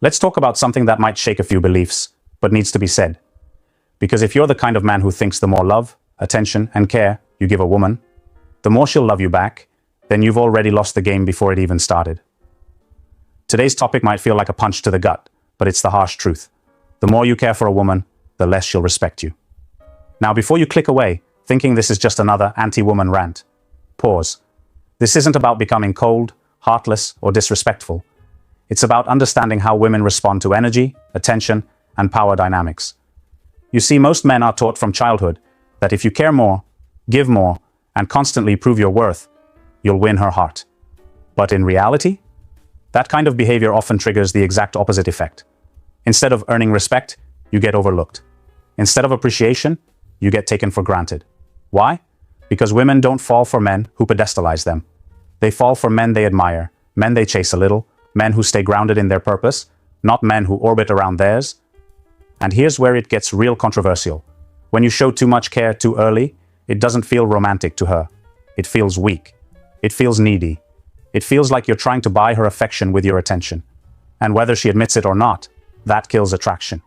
Let's talk about something that might shake a few beliefs, but needs to be said. Because if you're the kind of man who thinks the more love, attention, and care you give a woman, the more she'll love you back, then you've already lost the game before it even started. Today's topic might feel like a punch to the gut, but it's the harsh truth. The more you care for a woman, the less she'll respect you. Now, before you click away, thinking this is just another anti-woman rant, pause. This isn't about becoming cold, heartless, or disrespectful. It's about understanding how women respond to energy, attention, and power dynamics. You see, most men are taught from childhood that if you care more, give more, and constantly prove your worth, you'll win her heart. But in reality, that kind of behavior often triggers the exact opposite effect. Instead of earning respect, you get overlooked. Instead of appreciation, you get taken for granted. Why? Because women don't fall for men who pedestalize them. They fall for men they admire, men they chase a little, men who stay grounded in their purpose, not men who orbit around theirs. And here's where it gets real controversial. When you show too much care too early, it doesn't feel romantic to her. It feels weak. It feels needy. It feels like you're trying to buy her affection with your attention. And whether she admits it or not, that kills attraction.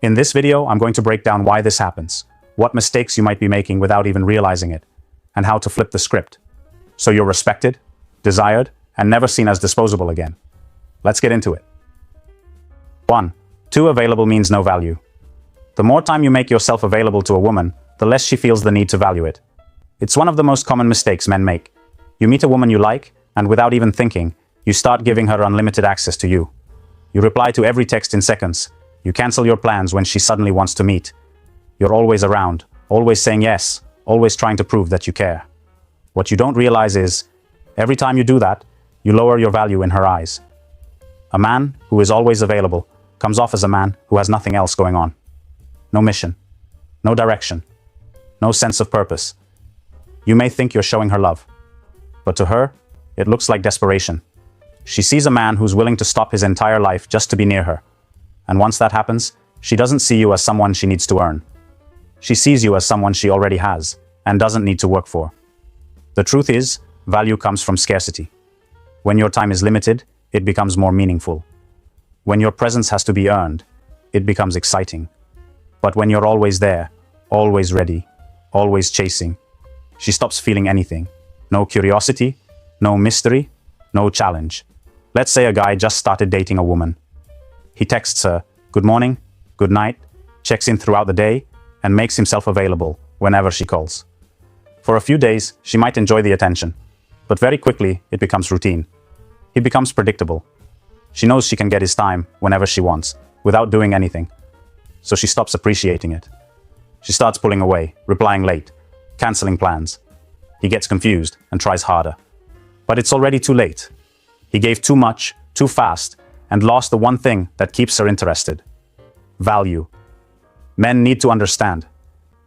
In this video, I'm going to break down why this happens, what mistakes you might be making without even realizing it, and how to flip the script, so you're respected, desired, and never seen as disposable again. Let's get into it. 1. Too available means no value. The more time you make yourself available to a woman, the less she feels the need to value it. It's one of the most common mistakes men make. You meet a woman you like, and without even thinking, you start giving her unlimited access to you. You reply to every text in seconds. You cancel your plans when she suddenly wants to meet. You're always around, always saying yes, always trying to prove that you care. What you don't realize is, every time you do that, you lower your value in her eyes. A man who is always available comes off as a man who has nothing else going on. No mission, no direction, no sense of purpose. You may think you're showing her love, but to her, it looks like desperation. She sees a man who's willing to stop his entire life just to be near her. And once that happens, she doesn't see you as someone she needs to earn. She sees you as someone she already has and doesn't need to work for. The truth is, value comes from scarcity. When your time is limited, it becomes more meaningful. When your presence has to be earned, it becomes exciting. But when you're always there, always ready, always chasing, she stops feeling anything. No curiosity, no mystery, no challenge. Let's say a guy just started dating a woman. He texts her, good morning, good night, checks in throughout the day, and makes himself available whenever she calls. For a few days, she might enjoy the attention, but very quickly it becomes routine. He becomes predictable. She knows she can get his time whenever she wants, without doing anything. So she stops appreciating it. She starts pulling away, replying late, canceling plans. He gets confused and tries harder. But it's already too late. He gave too much, too fast, and lost the one thing that keeps her interested. Value. Men need to understand.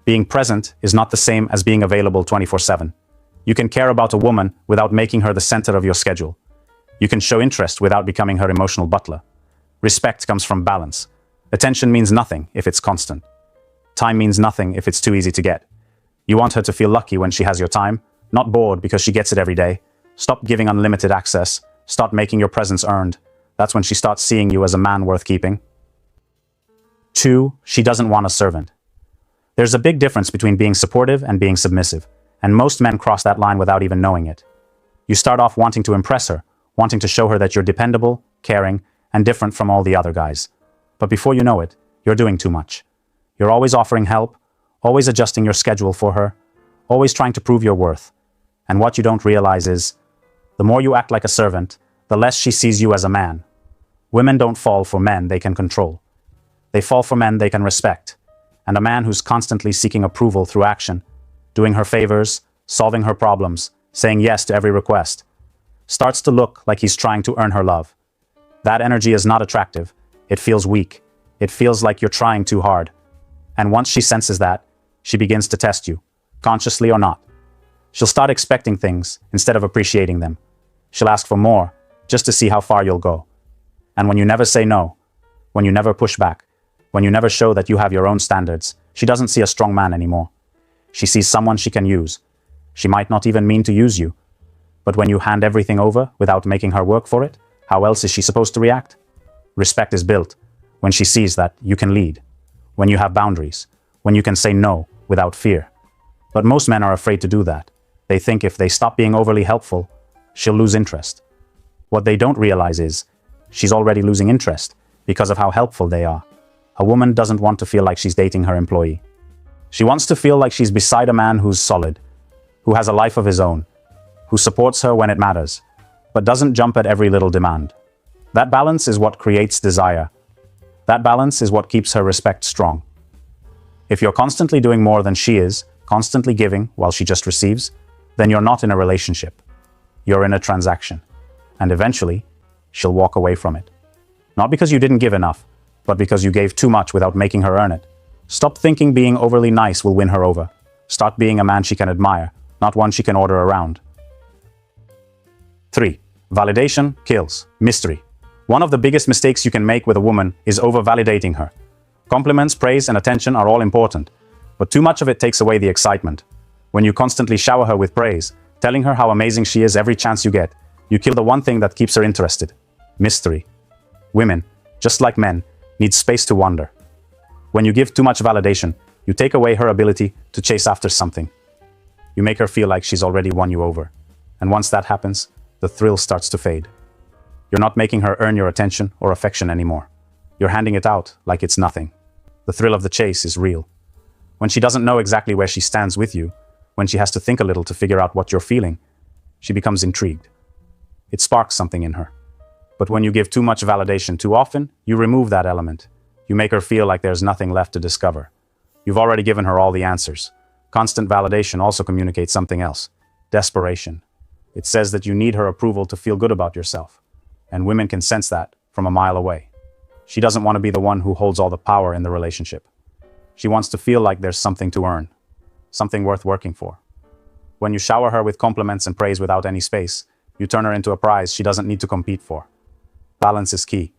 Being present is not the same as being available 24/7. You can care about a woman without making her the center of your schedule. You can show interest without becoming her emotional butler. Respect comes from balance. Attention means nothing if it's constant. Time means nothing if it's too easy to get. You want her to feel lucky when she has your time, not bored because she gets it every day. Stop giving unlimited access. Start making your presence earned. That's when she starts seeing you as a man worth keeping. 2. She doesn't want a servant. There's a big difference between being supportive and being submissive, and most men cross that line without even knowing it. You start off wanting to impress her, wanting to show her that you're dependable, caring, and different from all the other guys. But before you know it, you're doing too much. You're always offering help, always adjusting your schedule for her, always trying to prove your worth. And what you don't realize is, the more you act like a servant, the less she sees you as a man. Women don't fall for men they can control. They fall for men they can respect. And a man who's constantly seeking approval through action, doing her favors, solving her problems, saying yes to every request, starts to look like he's trying to earn her love. That energy is not attractive. It feels weak. It feels like you're trying too hard. And once she senses that, she begins to test you, consciously or not. She'll start expecting things instead of appreciating them. She'll ask for more, just to see how far you'll go. And when you never say no, when you never push back, when you never show that you have your own standards, she doesn't see a strong man anymore. She sees someone she can use. She might not even mean to use you. But when you hand everything over without making her work for it, how else is she supposed to react? Respect is built when she sees that you can lead, when you have boundaries, when you can say no without fear. But most men are afraid to do that. They think if they stop being overly helpful, she'll lose interest. What they don't realize is she's already losing interest because of how helpful they are. A woman doesn't want to feel like she's dating her employee. She wants to feel like she's beside a man who's solid, who has a life of his own, who supports her when it matters, but doesn't jump at every little demand. That balance is what creates desire. That balance is what keeps her respect strong. If you're constantly doing more than she is, constantly giving while she just receives, then you're not in a relationship. You're in a transaction. And eventually, she'll walk away from it. Not because you didn't give enough, but because you gave too much without making her earn it. Stop thinking being overly nice will win her over. Start being a man she can admire, not one she can order around. 3. Validation kills. Mystery. One of the biggest mistakes you can make with a woman is over-validating her. Compliments, praise, and attention are all important, but too much of it takes away the excitement. When you constantly shower her with praise, telling her how amazing she is every chance you get, you kill the one thing that keeps her interested. Mystery. Women, just like men, need space to wonder. When you give too much validation, you take away her ability to chase after something. You make her feel like she's already won you over. And once that happens, the thrill starts to fade. You're not making her earn your attention or affection anymore. You're handing it out like it's nothing. The thrill of the chase is real. When she doesn't know exactly where she stands with you, when she has to think a little to figure out what you're feeling, she becomes intrigued. It sparks something in her. But when you give too much validation too often, you remove that element. You make her feel like there's nothing left to discover. You've already given her all the answers. Constant validation also communicates something else. Desperation. It says that you need her approval to feel good about yourself. And women can sense that from a mile away. She doesn't want to be the one who holds all the power in the relationship. She wants to feel like there's something to earn, something worth working for. When you shower her with compliments and praise without any space, you turn her into a prize she doesn't need to compete for. Balance is key.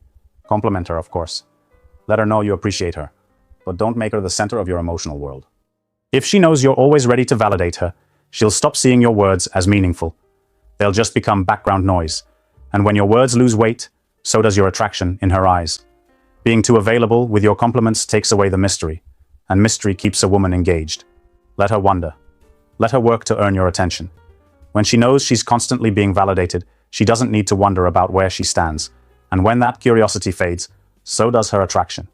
Compliment her, of course. Let her know you appreciate her, but don't make her the center of your emotional world. If she knows you're always ready to validate her, she'll stop seeing your words as meaningful. They'll just become background noise. And when your words lose weight, so does your attraction in her eyes. Being too available with your compliments takes away the mystery, and mystery keeps a woman engaged. Let her wonder. Let her work to earn your attention. When she knows she's constantly being validated, she doesn't need to wonder about where she stands. And when that curiosity fades, so does her attraction.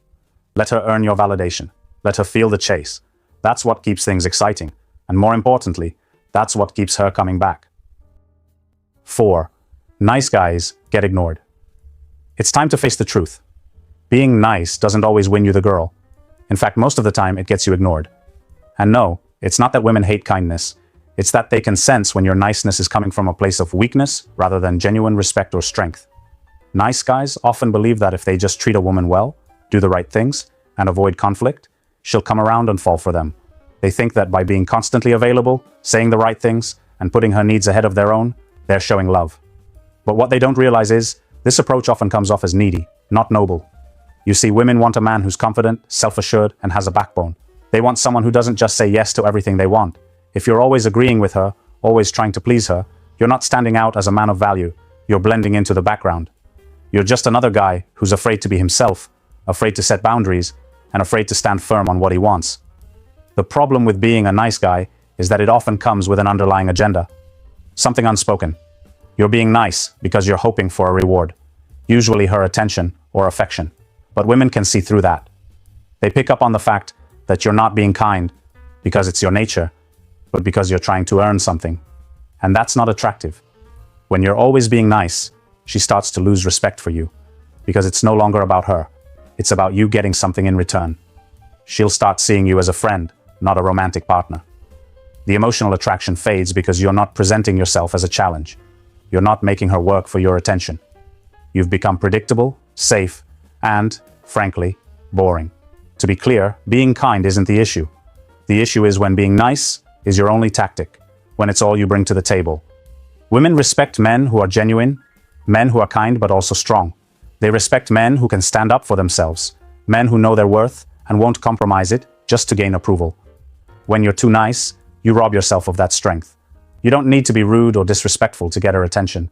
Let her earn your validation. Let her feel the chase. That's what keeps things exciting. And more importantly, that's what keeps her coming back. 4. Nice guys get ignored. It's time to face the truth. Being nice doesn't always win you the girl. In fact, most of the time it gets you ignored. And no, it's not that women hate kindness. It's that they can sense when your niceness is coming from a place of weakness rather than genuine respect or strength. Nice guys often believe that if they just treat a woman well, do the right things, and avoid conflict, she'll come around and fall for them. They think that by being constantly available, saying the right things, and putting her needs ahead of their own, they're showing love. But what they don't realize is, this approach often comes off as needy, not noble. You see, women want a man who's confident, self-assured, and has a backbone. They want someone who doesn't just say yes to everything they want. If you're always agreeing with her, always trying to please her, you're not standing out as a man of value. You're blending into the background. You're just another guy who's afraid to be himself, afraid to set boundaries, and afraid to stand firm on what he wants. The problem with being a nice guy is that it often comes with an underlying agenda. Something unspoken. You're being nice because you're hoping for a reward, usually her attention or affection. But women can see through that. They pick up on the fact that you're not being kind because it's your nature, but because you're trying to earn something. And that's not attractive. When you're always being nice, she starts to lose respect for you because it's no longer about her. It's about you getting something in return. She'll start seeing you as a friend, not a romantic partner. The emotional attraction fades because you're not presenting yourself as a challenge. You're not making her work for your attention. You've become predictable, safe, and, frankly, boring. To be clear, being kind isn't the issue. The issue is when being nice is your only tactic, when it's all you bring to the table. Women respect men who are genuine, men who are kind but also strong. They respect men who can stand up for themselves, men who know their worth and won't compromise it just to gain approval. When you're too nice, you rob yourself of that strength. You don't need to be rude or disrespectful to get her attention.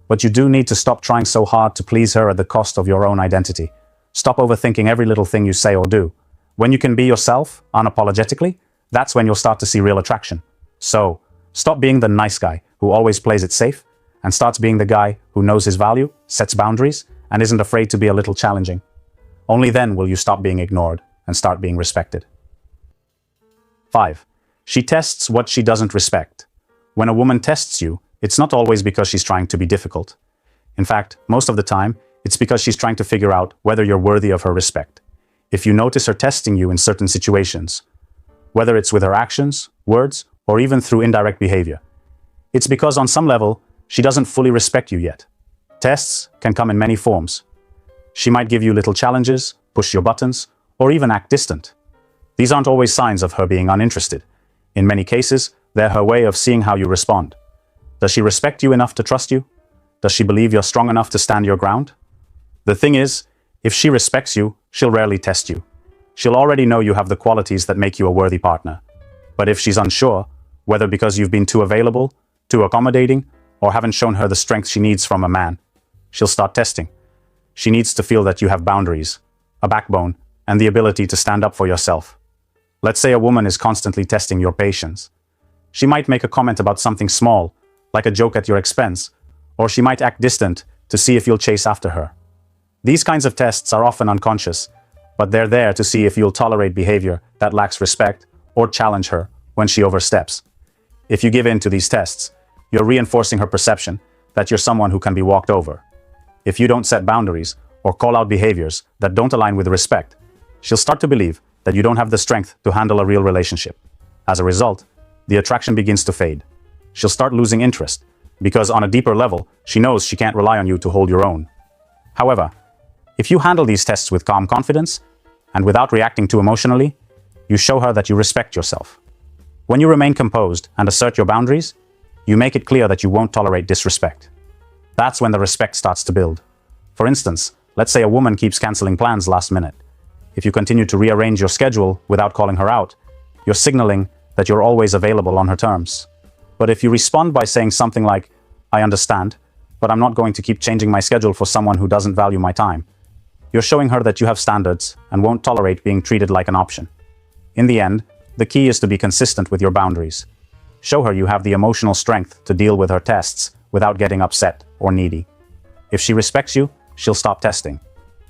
But you do need to stop trying so hard to please her at the cost of your own identity. Stop overthinking every little thing you say or do. When you can be yourself, unapologetically, that's when you'll start to see real attraction. So, stop being the nice guy who always plays it safe, and starts being the guy who knows his value, sets boundaries, and isn't afraid to be a little challenging. Only then will you stop being ignored and start being respected. 5. She tests what she doesn't respect. When a woman tests you, it's not always because she's trying to be difficult. In fact, most of the time, it's because she's trying to figure out whether you're worthy of her respect. If you notice her testing you in certain situations, whether it's with her actions, words, or even through indirect behavior, it's because on some level, she doesn't fully respect you yet. Tests can come in many forms. She might give you little challenges, push your buttons, or even act distant. These aren't always signs of her being uninterested. In many cases, they're her way of seeing how you respond. Does she respect you enough to trust you? Does she believe you're strong enough to stand your ground? The thing is, if she respects you, she'll rarely test you. She'll already know you have the qualities that make you a worthy partner. But if she's unsure, whether because you've been too available, too accommodating, or haven't shown her the strength she needs from a man, she'll start testing. She needs to feel that you have boundaries, a backbone, and the ability to stand up for yourself. Let's say a woman is constantly testing your patience. She might make a comment about something small, like a joke at your expense, or she might act distant to see if you'll chase after her. These kinds of tests are often unconscious, but they're there to see if you'll tolerate behavior that lacks respect or challenge her when she oversteps. If you give in to these tests, you're reinforcing her perception that you're someone who can be walked over. If you don't set boundaries or call out behaviors that don't align with respect, she'll start to believe that you don't have the strength to handle a real relationship. As a result, the attraction begins to fade. She'll start losing interest because on a deeper level, she knows she can't rely on you to hold your own. However, if you handle these tests with calm confidence and without reacting too emotionally, you show her that you respect yourself. When you remain composed and assert your boundaries, you make it clear that you won't tolerate disrespect. That's when the respect starts to build. For instance, let's say a woman keeps canceling plans last minute. If you continue to rearrange your schedule without calling her out, you're signaling that you're always available on her terms. But if you respond by saying something like, "I understand, but I'm not going to keep changing my schedule for someone who doesn't value my time," you're showing her that you have standards and won't tolerate being treated like an option. In the end, the key is to be consistent with your boundaries. Show her you have the emotional strength to deal with her tests without getting upset or needy. If she respects you, she'll stop testing.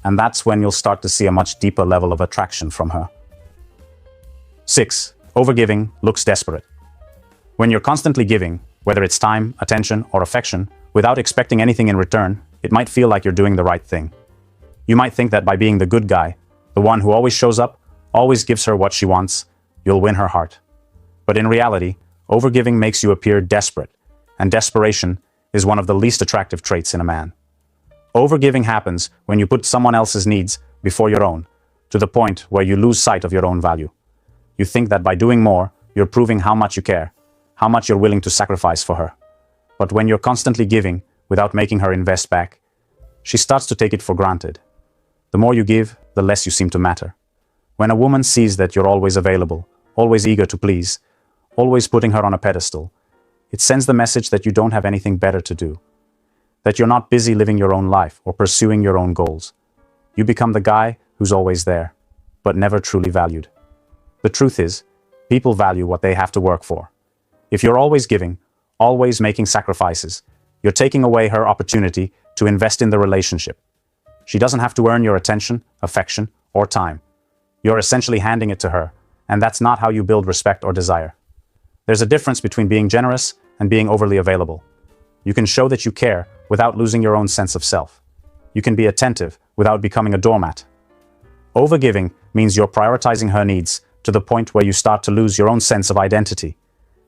And that's when you'll start to see a much deeper level of attraction from her. 6. Overgiving looks desperate. When you're constantly giving, whether it's time, attention, or affection, without expecting anything in return, it might feel like you're doing the right thing. You might think that by being the good guy, the one who always shows up, always gives her what she wants, you'll win her heart. But in reality, overgiving makes you appear desperate, and desperation is one of the least attractive traits in a man. Overgiving happens when you put someone else's needs before your own, to the point where you lose sight of your own value. You think that by doing more, you're proving how much you care, how much you're willing to sacrifice for her. But when you're constantly giving without making her invest back, she starts to take it for granted. The more you give, the less you seem to matter. When a woman sees that you're always available, always eager to please, always putting her on a pedestal, it sends the message that you don't have anything better to do, that you're not busy living your own life or pursuing your own goals. You become the guy who's always there, but never truly valued. The truth is, people value what they have to work for. If you're always giving, always making sacrifices, you're taking away her opportunity to invest in the relationship. She doesn't have to earn your attention, affection, or time. You're essentially handing it to her, and that's not how you build respect or desire. There's a difference between being generous and being overly available. You can show that you care without losing your own sense of self. You can be attentive without becoming a doormat. Overgiving means you're prioritizing her needs to the point where you start to lose your own sense of identity.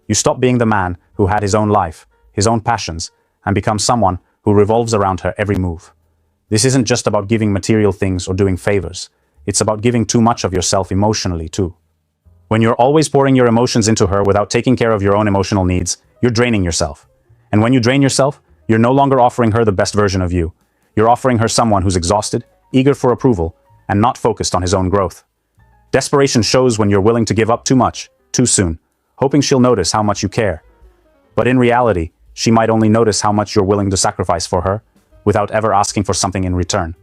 You stop being the man who had his own life, his own passions, and become someone who revolves around her every move. This isn't just about giving material things or doing favors. It's about giving too much of yourself emotionally, too. When you're always pouring your emotions into her without taking care of your own emotional needs, you're draining yourself. And when you drain yourself, you're no longer offering her the best version of you. You're offering her someone who's exhausted, eager for approval, and not focused on his own growth. Desperation shows when you're willing to give up too much, too soon, hoping she'll notice how much you care. But in reality, she might only notice how much you're willing to sacrifice for her without ever asking for something in return.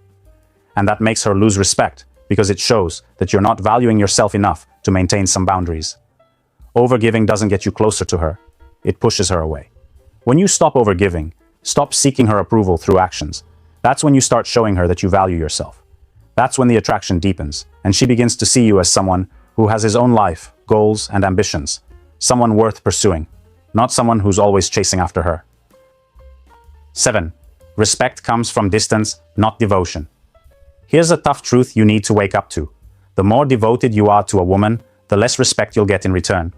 And that makes her lose respect because it shows that you're not valuing yourself enough to maintain some boundaries. Overgiving doesn't get you closer to her. It pushes her away. When you stop overgiving, stop seeking her approval through actions, that's when you start showing her that you value yourself. That's when the attraction deepens, and she begins to see you as someone who has his own life, goals, and ambitions. Someone worth pursuing, not someone who's always chasing after her. 7. Respect comes from distance, not devotion. Here's a tough truth you need to wake up to. The more devoted you are to a woman, the less respect you'll get in return.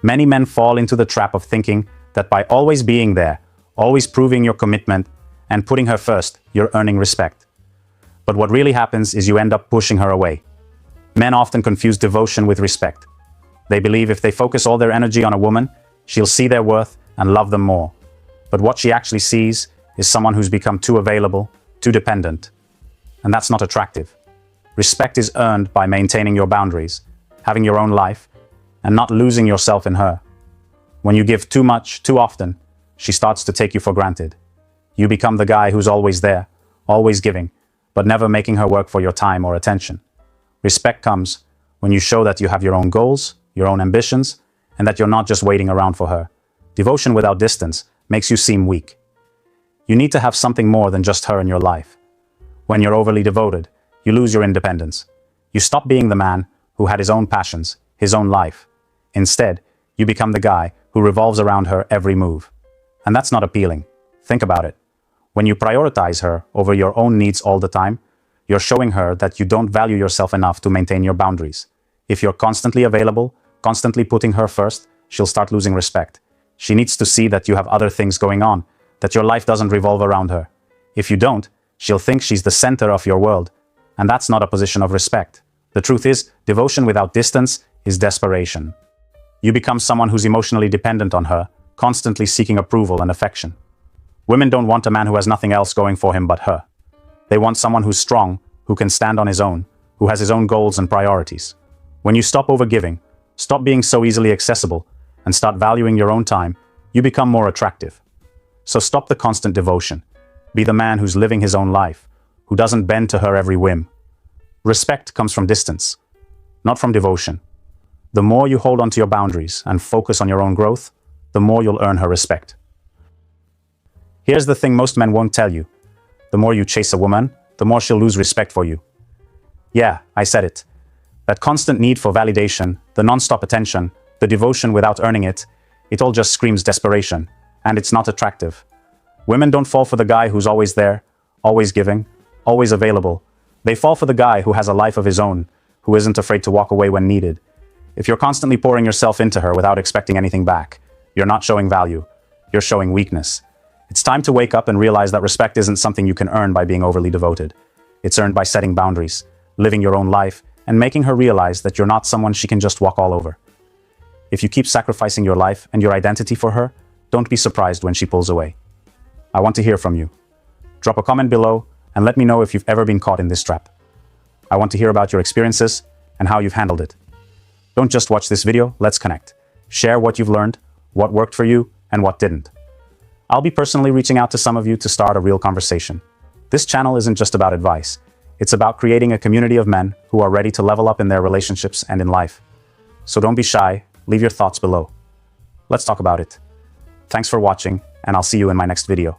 Many men fall into the trap of thinking that by always being there, always proving your commitment, and putting her first, you're earning respect. But what really happens is you end up pushing her away. Men often confuse devotion with respect. They believe if they focus all their energy on a woman, she'll see their worth and love them more. But what she actually sees is someone who's become too available, too dependent. And that's not attractive. Respect is earned by maintaining your boundaries, having your own life, and not losing yourself in her. When you give too much, too often, she starts to take you for granted. You become the guy who's always there, always giving, but never making her work for your time or attention. Respect comes when you show that you have your own goals, your own ambitions, and that you're not just waiting around for her. Devotion without distance makes you seem weak. You need to have something more than just her in your life. When you're overly devoted, you lose your independence. You stop being the man who had his own passions, his own life. Instead, you become the guy who revolves around her every move. And that's not appealing. Think about it. When you prioritize her over your own needs all the time, you're showing her that you don't value yourself enough to maintain your boundaries. If you're constantly available, constantly putting her first, she'll start losing respect. She needs to see that you have other things going on, that your life doesn't revolve around her. If you don't, she'll think she's the center of your world, and that's not a position of respect. The truth is, devotion without distance is desperation. You become someone who's emotionally dependent on her, constantly seeking approval and affection. Women don't want a man who has nothing else going for him but her. They want someone who's strong, who can stand on his own, who has his own goals and priorities. When you stop overgiving, stop being so easily accessible, and start valuing your own time, you become more attractive. So stop the constant devotion. Be the man who's living his own life, who doesn't bend to her every whim. Respect comes from distance, not from devotion. The more you hold on to your boundaries and focus on your own growth, the more you'll earn her respect. Here's the thing most men won't tell you. The more you chase a woman, the more she'll lose respect for you. Yeah, I said it. That constant need for validation, the non-stop attention, the devotion without earning it, it all just screams desperation, and it's not attractive. Women don't fall for the guy who's always there, always giving, always available. They fall for the guy who has a life of his own, who isn't afraid to walk away when needed. If you're constantly pouring yourself into her without expecting anything back, you're not showing value, you're showing weakness. It's time to wake up and realize that respect isn't something you can earn by being overly devoted. It's earned by setting boundaries, living your own life, and making her realize that you're not someone she can just walk all over. If you keep sacrificing your life and your identity for her, don't be surprised when she pulls away. I want to hear from you. Drop a comment below and let me know if you've ever been caught in this trap. I want to hear about your experiences and how you've handled it. Don't just watch this video, let's connect. Share what you've learned, what worked for you, and what didn't. I'll be personally reaching out to some of you to start a real conversation. This channel isn't just about advice. It's about creating a community of men who are ready to level up in their relationships and in life. So don't be shy, leave your thoughts below. Let's talk about it. Thanks for watching, and I'll see you in my next video.